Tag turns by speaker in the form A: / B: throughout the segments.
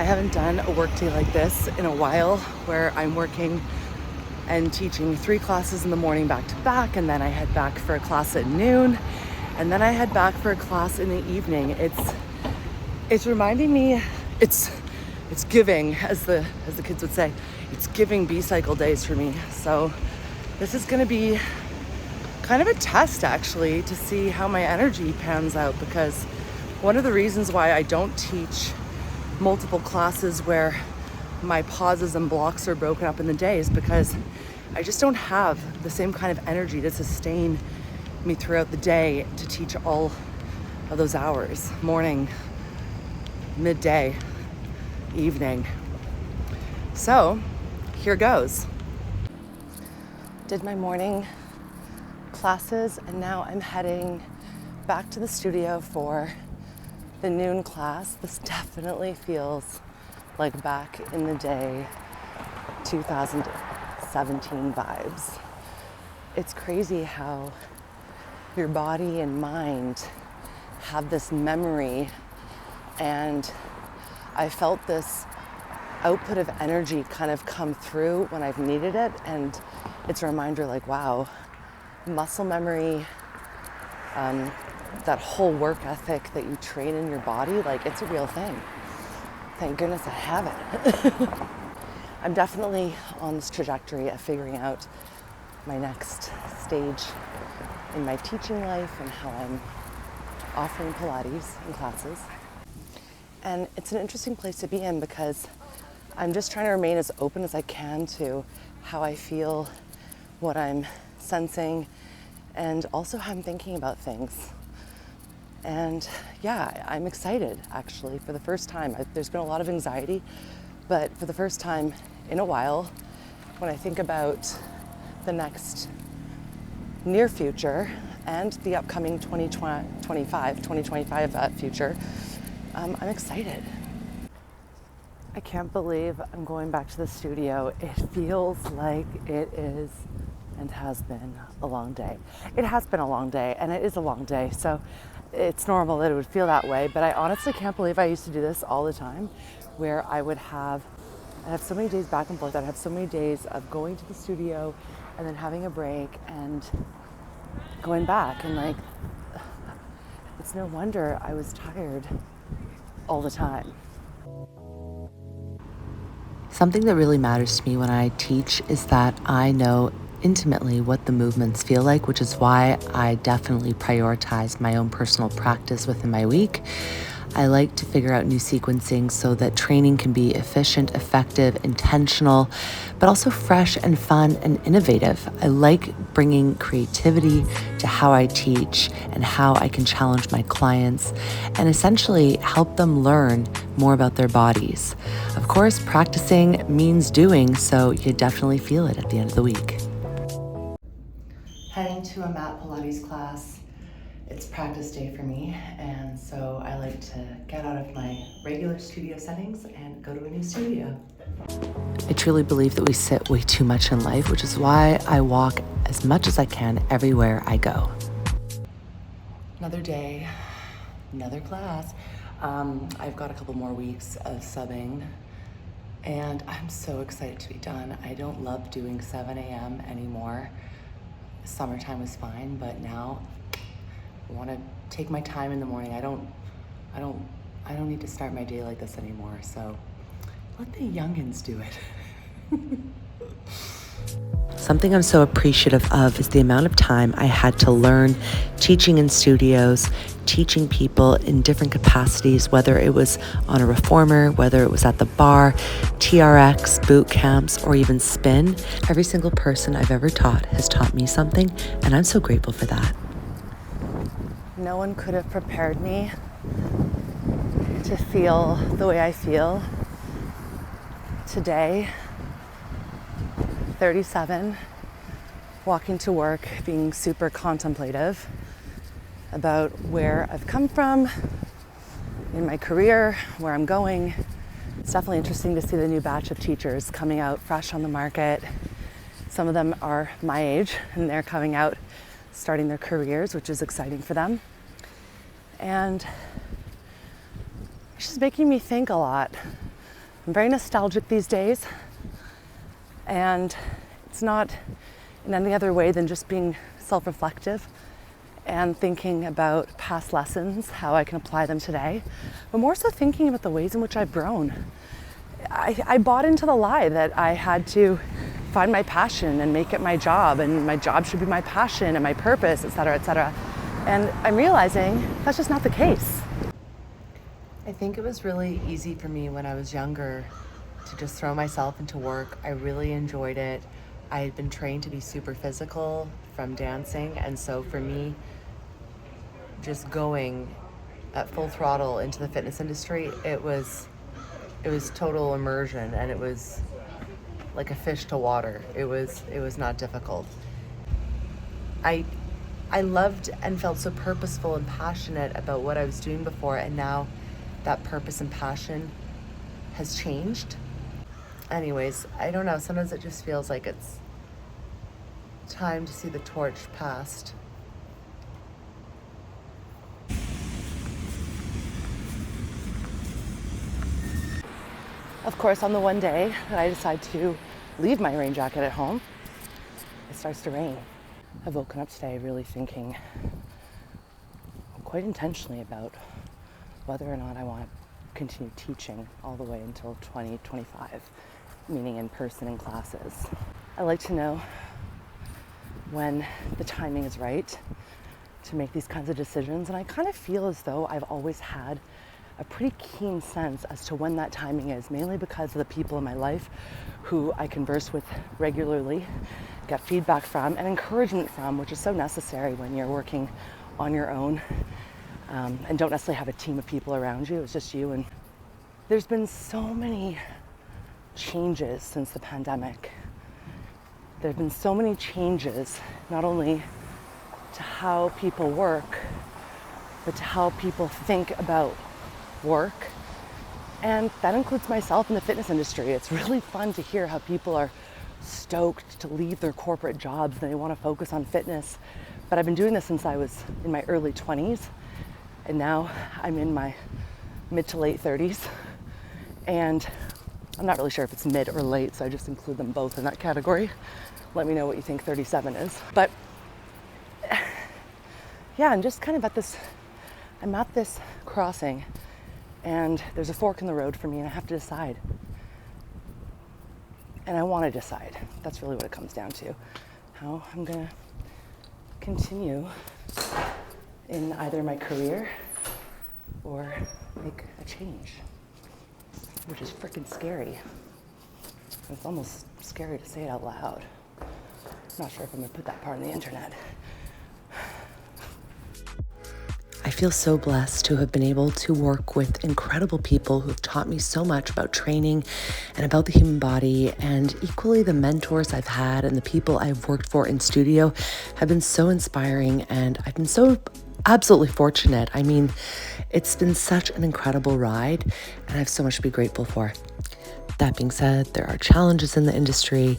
A: haven't done a workday like this in a while, where I'm working and teaching 3 classes in the morning back to back, and then I head back for a class at noon, and then I head back for a class in the evening. It's reminding me, it's giving, as the kids would say, it's giving B-cycle days for me. So this is going to be kind of a test, actually, to see how my energy pans out, because one of the reasons why I don't teach multiple classes where my pauses and blocks are broken up in the day is because I just don't have the same kind of energy to sustain me throughout the day to teach all of those hours: morning, midday, evening. So here goes. Did my morning classes, and now I'm heading back to the studio for the noon class. This definitely feels like back in the day, 2017 vibes. It's crazy how your body and mind have this memory, and I felt this output of energy kind of come through when I've needed it, and it's a reminder, like, wow, muscle memory, that whole work ethic that you train in your body, like, it's a real thing. Thank goodness I have it. I'm definitely on this trajectory of figuring out my next stage in my teaching life and how I'm offering Pilates in classes. And it's an interesting place to be in, because I'm just trying to remain as open as I can to how I feel, what I'm sensing, and also how I'm thinking about things. And yeah, I'm excited, actually, for the first time. There's been a lot of anxiety, but for the first time in a while, when I think about the next near future and the upcoming 2025 future, I'm excited. I can't believe I'm going back to the studio. It feels like it is and has been a long day. It has been a long day, and it is a long day, so it's normal that it would feel that way. But I honestly can't believe I used to do this all the time, where I have so many days back and forth. I'd have so many days of going to the studio and then having a break and going back, and like, it's no wonder I was tired all the time. Something that really matters to me when I teach is that I know intimately what the movements feel like, which is why I definitely prioritize my own personal practice within my week. I like to figure out new sequencing so that training can be efficient, effective, intentional, but also fresh and fun and innovative. I like bringing creativity to how I teach and how I can challenge my clients and essentially help them learn more about their bodies. Of course, practicing means doing, so you definitely feel it at the end of the week. Heading to a mat Pilates class. It's practice day for me, and so I like to get out of my regular studio settings and go to a new studio. I truly believe that we sit way too much in life, which is why I walk as much as I can everywhere I go. Another day, another class. I've got a couple more weeks of subbing, and I'm so excited to be done. I don't love doing 7 a.m. anymore. Summertime was fine, but now I want to take my time in the morning. I don't need to start my day like this anymore. So let the youngins do it. Something I'm so appreciative of is the amount of time I had to learn teaching in studios, teaching people in different capacities, whether it was on a reformer, whether it was at the bar, TRX, boot camps, or even spin. Every single person I've ever taught has taught me something, and I'm so grateful for that. No one could have prepared me to feel the way I feel today, 37, walking to work, being super contemplative about where I've come from in my career, where I'm going. It's definitely interesting to see the new batch of teachers coming out fresh on the market. Some of them are my age, and they're coming out starting their careers, which is exciting for them. And it's just making me think a lot I'm very nostalgic these days, and it's not in any other way than just being self-reflective and thinking about past lessons, how I can apply them today, but more so thinking about the ways in which I've grown. I bought into the lie that I had to find my passion and make it my job, and my job should be my passion and my purpose, etc., etc. And I'm realizing that's just not the case. I think it was really easy for me when I was younger to just throw myself into work. I really enjoyed it. I had been trained to be super physical from dancing, and so for me, just going at full throttle into the fitness industry, it was total immersion, and it was like a fish to water. It was not difficult. I loved and felt so purposeful and passionate about what I was doing before, and now that purpose and passion has changed. Anyways, I don't know, sometimes it just feels like it's time to see the torch passed. Of course, on the one day that I decide to leave my rain jacket at home, it starts to rain. I've woken up today really thinking quite intentionally about whether or not I want to continue teaching all the way until 2025, meaning in person in classes. I like to know when the timing is right to make these kinds of decisions, and I kind of feel as though I've always had a pretty keen sense as to when that timing is, mainly because of the people in my life who I converse with regularly, get feedback from, and encouragement from, which is so necessary when you're working on your own and don't necessarily have a team of people around you. It's just you. And there's been so many changes since the pandemic. There have been so many changes, not only to how people work, but to how people think about work, and that includes myself in the fitness industry. It's really fun to hear how people are stoked to leave their corporate jobs and they want to focus on fitness. But I've been doing this since I was in my early 20s, and now I'm in my mid to late 30s, and I'm not really sure if it's mid or late, so I just include them both in that category. Let me know what you think 37 is. But yeah, I'm just kind of I'm at this crossing, and there's a fork in the road for me, and I have to decide. And I want to decide. That's really what it comes down to. How I'm going to continue in either my career or make a change, which is freaking scary. It's almost scary to say it out loud. I'm not sure if I'm going to put that part on the internet. I feel so blessed to have been able to work with incredible people who have taught me so much about training and about the human body, and equally the mentors I've had and the people I've worked for in studio have been so inspiring, and I've been so absolutely fortunate. I mean, it's been such an incredible ride, and I have so much to be grateful for. That being said, there are challenges in the industry,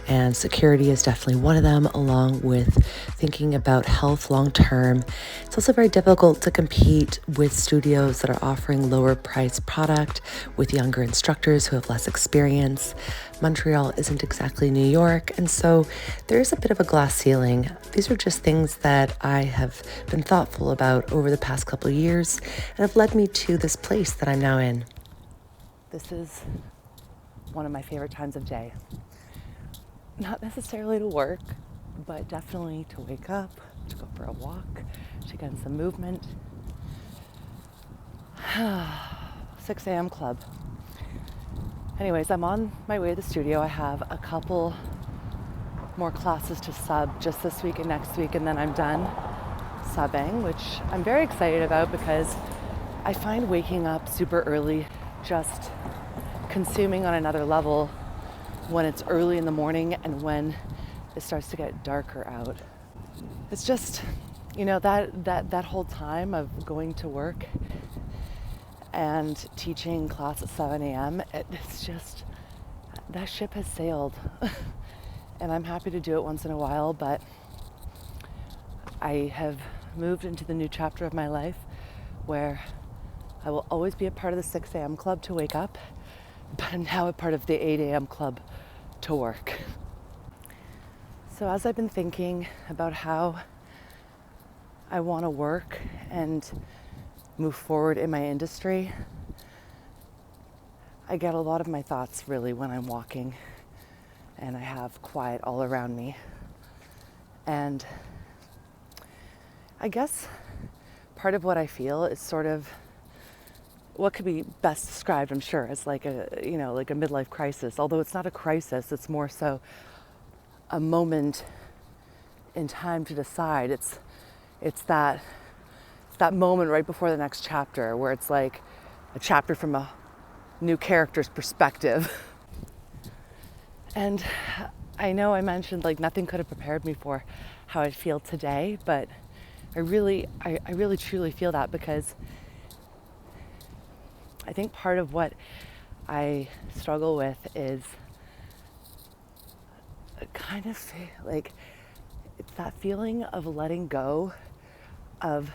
A: and security is definitely one of them, along with thinking about health long term. It's also very difficult to compete with studios that are offering lower priced product with younger instructors who have less experience. Montreal isn't exactly New York, and so there's a bit of a glass ceiling. These are just things that I have been thoughtful about over the past couple of years and have led me to this place that I'm now in. This is one of my favorite times of day. Not necessarily to work, but definitely to wake up, to go for a walk, to get in some movement. 6 a.m. club. Anyways, I'm on my way to the studio. I have a couple more classes to sub just this week and next week, and then I'm done subbing, which I'm very excited about because I find waking up super early just consuming on another level when it's early in the morning and when it starts to get darker out. It's just, that whole time of going to work and teaching class at 7 a.m., it's just, that ship has sailed. And I'm happy to do it once in a while, but I have moved into the new chapter of my life where I will always be a part of the 6 a.m. club to wake up, but I'm now a part of the 8 a.m. club to work. So as I've been thinking about how I want to work and move forward in my industry, I get a lot of my thoughts really when I'm walking and I have quiet all around me. And I guess part of what I feel is sort of what could be best described, I'm sure, as like a midlife crisis. Although it's not a crisis, it's more so a moment in time to decide. It's that moment right before the next chapter where it's like a chapter from a new character's perspective. And I know I mentioned like nothing could have prepared me for how I feel today, but I really truly feel that, because I think part of what I struggle with is kind of like it's that feeling of letting go of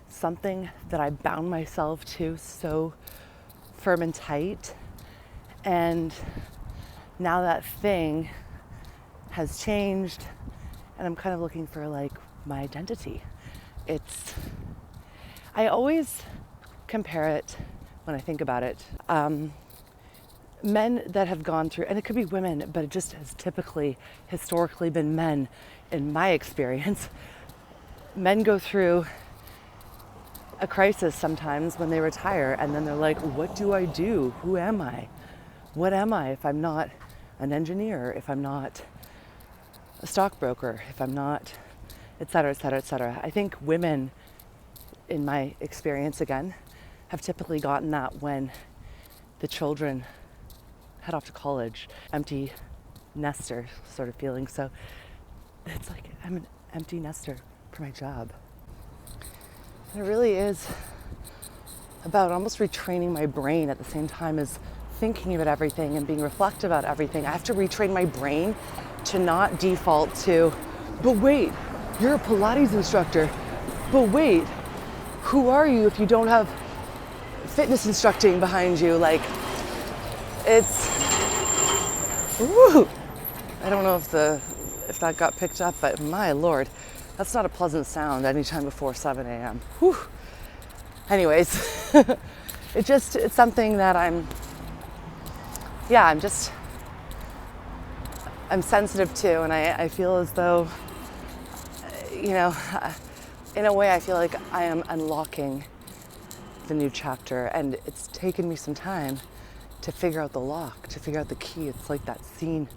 A: something that I bound myself to so firm and tight, and now that thing has changed and I'm kind of looking for like my identity. I always compare it when I think about it. Men that have gone through, and it could be women, but it just has historically been men in my experience. Men go through a crisis sometimes when they retire, and then they're like, what do I do? Who am I? What am I if I'm not an engineer, if I'm not a stockbroker, if I'm not, et cetera, et cetera, et cetera. I think women, in my experience again, have typically gotten that when the children head off to college, empty nester sort of feeling. So it's like I'm an empty nester for my job. And it really is about almost retraining my brain at the same time as thinking about everything and being reflective about everything. I have to retrain my brain to not default to, but wait, you're a Pilates instructor. But wait, who are you if you don't have fitness instructing behind you? Like, it's, woo! I don't know if that got picked up, but my Lord, that's not a pleasant sound anytime before 7 a.m. Whew. Anyways, it's something that I'm sensitive to, and I feel as though, in a way I feel like I am unlocking the new chapter, and it's taken me some time to figure out the lock, to figure out the key. It's like that scene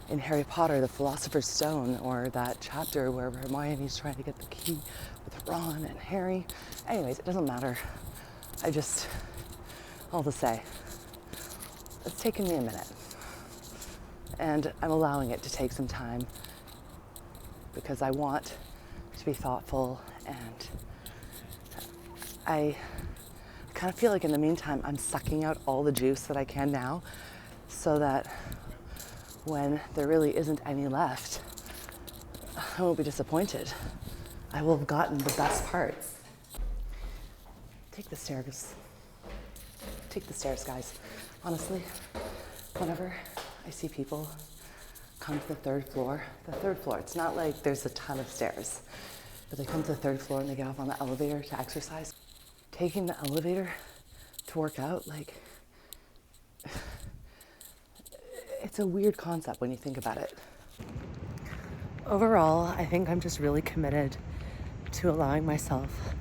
A: in Harry Potter, the Philosopher's Stone, or that chapter where Hermione's trying to get the key with Ron and Harry. Anyways, it doesn't matter. All to say, it's taken me a minute, and I'm allowing it to take some time because I want to be thoughtful, and I kind of feel like in the meantime I'm sucking out all the juice that I can now, so that when there really isn't any left, I won't be disappointed. I will have gotten the best parts. Take the stairs, guys. Honestly, whenever I see people come to the third floor, it's not like there's a ton of stairs, but they come to the third floor and they get off on the elevator to exercise. Taking the elevator to work out, like, it's a weird concept when you think about it. Overall, I think I'm just really committed to allowing myself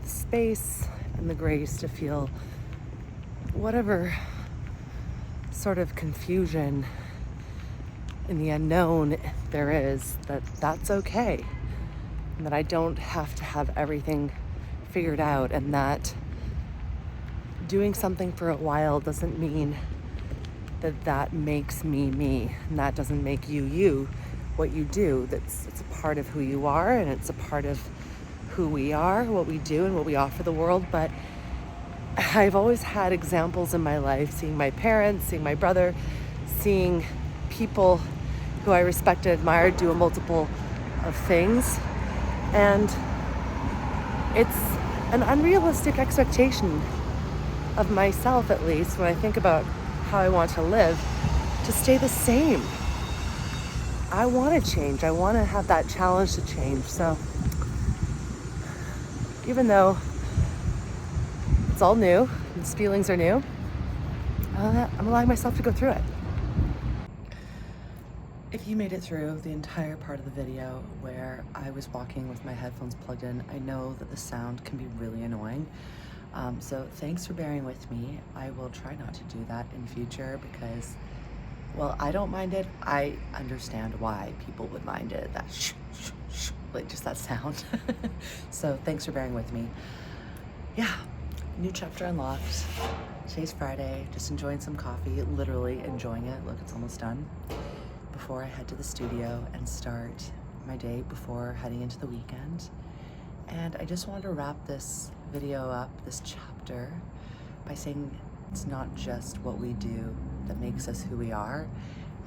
A: the space and the grace to feel whatever sort of confusion in the unknown there is, that's okay. And that I don't have to have everything figured out, and that doing something for a while doesn't mean that makes me, and that doesn't make you what you do. It's a part of who you are, and it's a part of who we are, what we do, and what we offer the world. But I've always had examples in my life, seeing my parents, seeing my brother, seeing people who I respect and admire do a multiple of things, and it's an unrealistic expectation of myself, at least when I think about how I want to live, to stay the same. I want to change. I want to have that challenge to change. So even though it's all new, these feelings are new, I'm allowing myself to go through it. If you made it through the entire part of the video where I was walking with my headphones plugged in, I know that the sound can be really annoying. So thanks for bearing with me. I will try not to do that in future because, well, I don't mind it. I understand why people would mind it. That like just that sound. So thanks for bearing with me. Yeah, new chapter unlocked. Today's Friday, just enjoying some coffee, literally enjoying it. Look, it's almost done. Before I head to the studio and start my day before heading into the weekend. And I just wanted to wrap this video up, this chapter, by saying it's not just what we do that makes us who we are.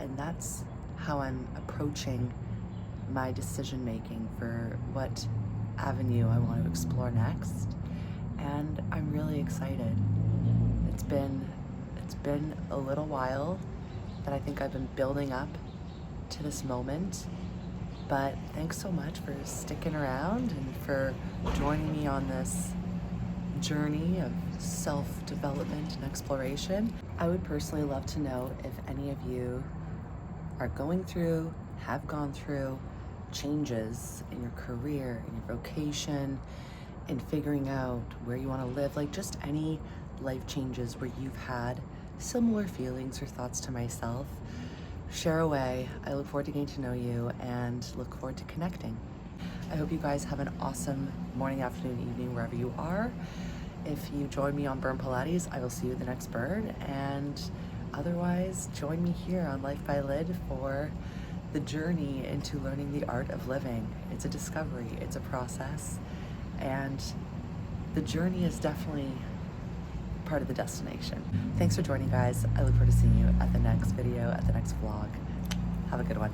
A: And that's how I'm approaching my decision making for what avenue I want to explore next. And I'm really excited. It's been a little while that I think I've been building up to this moment, but thanks so much for sticking around and for joining me on this journey of self-development and exploration. I would personally love to know if any of you are going through, have gone through changes in your career, in your vocation, in figuring out where you want to live, like just any life changes where you've had similar feelings or thoughts to myself. Share away. I look forward to getting to know you and look forward to connecting. I hope you guys have an awesome morning, afternoon, evening, wherever you are. If you join me on Burn Pilates, I will see you at the next bird. And otherwise, join me here on Life by Lid for the journey into learning the art of living. It's a discovery, it's a process, and the journey is definitely part of the destination. Thanks for joining, guys. I look forward to seeing you at the next video, at the next vlog. Have a good one.